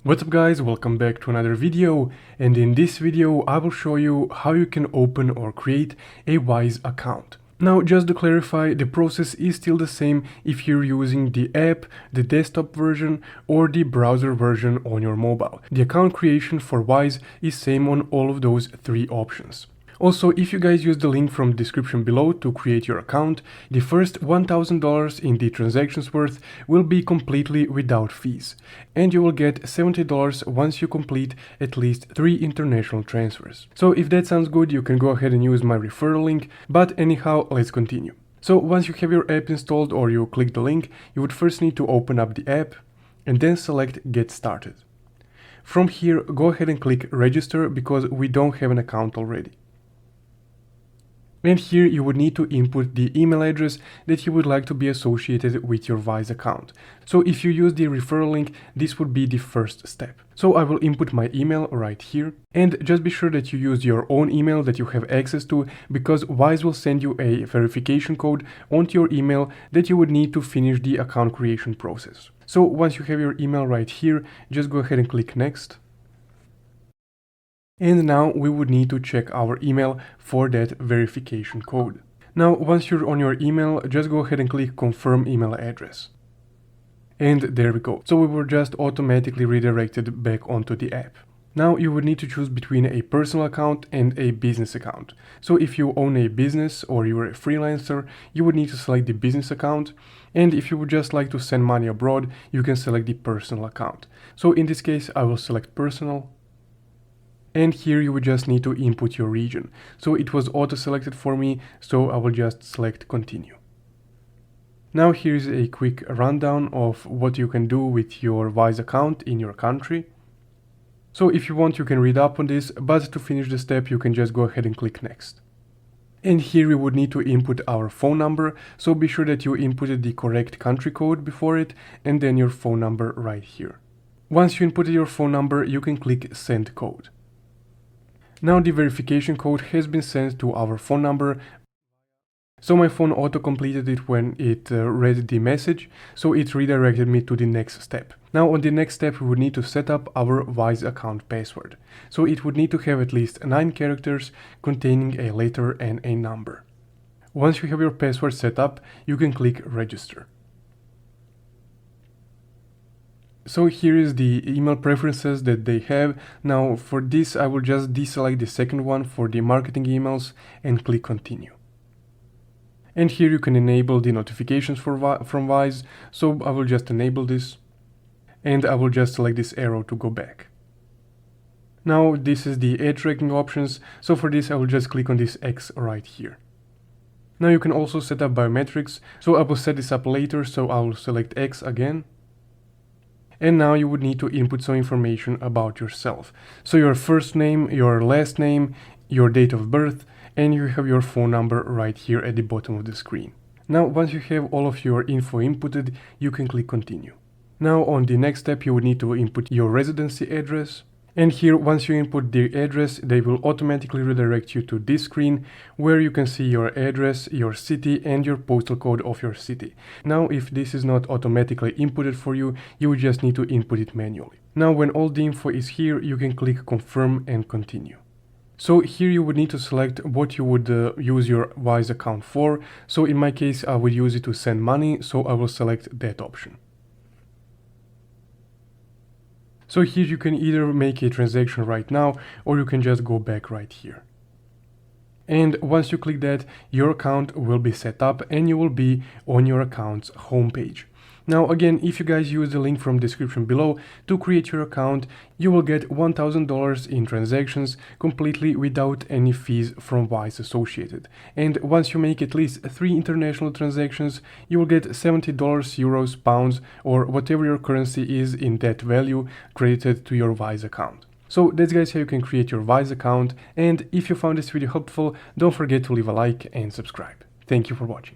What's up guys, welcome back to another video, and in this video I will show you how you can open or create a Wise account. Now just to clarify, the process is still the same if you're using the app, the desktop version or the browser version on your mobile. The account creation for Wise is same on all of those three options. Also, if you guys use the link from the description below to create your account, the first $1,000 in the transactions worth will be completely without fees, and you will get $70 once you complete at least 3 international transfers. So if that sounds good, you can go ahead and use my referral link, but anyhow, let's continue. So once you have your app installed or you click the link, you would first need to open up the app and then select Get Started. From here, go ahead and click Register because we don't have an account already. And here you would need to input the email address that you would like to be associated with your Wise account. So if you use the referral link, this would be the first step. So I will input my email right here, and just be sure that you use your own email that you have access to, because Wise will send you a verification code onto your email that you would need to finish the account creation process. So once you have your email right here, just go ahead and click Next. And now we would need to check our email for that verification code. Now, once you're on your email, just go ahead and click Confirm Email Address. And there we go. So we were just automatically redirected back onto the app. Now you would need to choose between a personal account and a business account. So if you own a business or you're a freelancer, you would need to select the business account. And if you would just like to send money abroad, you can select the personal account. So in this case, I will select personal. And here you would just need to input your region. So it was auto-selected for me, so I will just select Continue. Now here's a quick rundown of what you can do with your Wise account in your country. So if you want, you can read up on this, but to finish the step, you can just go ahead and click Next. And here we would need to input our phone number, so be sure that you inputted the correct country code before it, and then your phone number right here. Once you inputted your phone number, you can click Send Code. Now the verification code has been sent to our phone number, so my phone auto-completed it when it read the message, so it redirected me to the next step. Now on the next step we would need to set up our Wise account password. So it would need to have at least 9 characters containing a letter and a number. Once you have your password set up, you can click Register. So here is the email preferences that they have. Now for this I will just deselect the second one for the marketing emails and click Continue. And here you can enable the notifications from Wise, so I will just enable this and I will just select this arrow to go back. Now this is the ad tracking options, so for this I will just click on this X right here. Now you can also set up biometrics, so I will set this up later, so I will select X again. And now you would need to input some information about yourself. So your first name, your last name, your date of birth, and you have your phone number right here at the bottom of the screen. Now once you have all of your info inputted, you can click Continue. Now on the next step you would need to input your residency address. And here, once you input the address, they will automatically redirect you to this screen where you can see your address, your city, and your postal code of your city. Now, if this is not automatically inputted for you, you would just need to input it manually. Now, when all the info is here, you can click Confirm and Continue. So here you would need to select what you would use your Wise account for. So in my case, I would use it to send money, so I will select that option. So here you can either make a transaction right now, or you can just go back right here. And once you click that, your account will be set up and you will be on your account's homepage. Now again, if you guys use the link from the description below to create your account, you will get $1,000 in transactions completely without any fees from Wise associated. And once you make at least 3 international transactions, you will get $70, euros, pounds, or whatever your currency is in that value credited to your Wise account. So that's guys how you can create your Wise account, and if you found this video helpful, don't forget to leave a like and subscribe. Thank you for watching.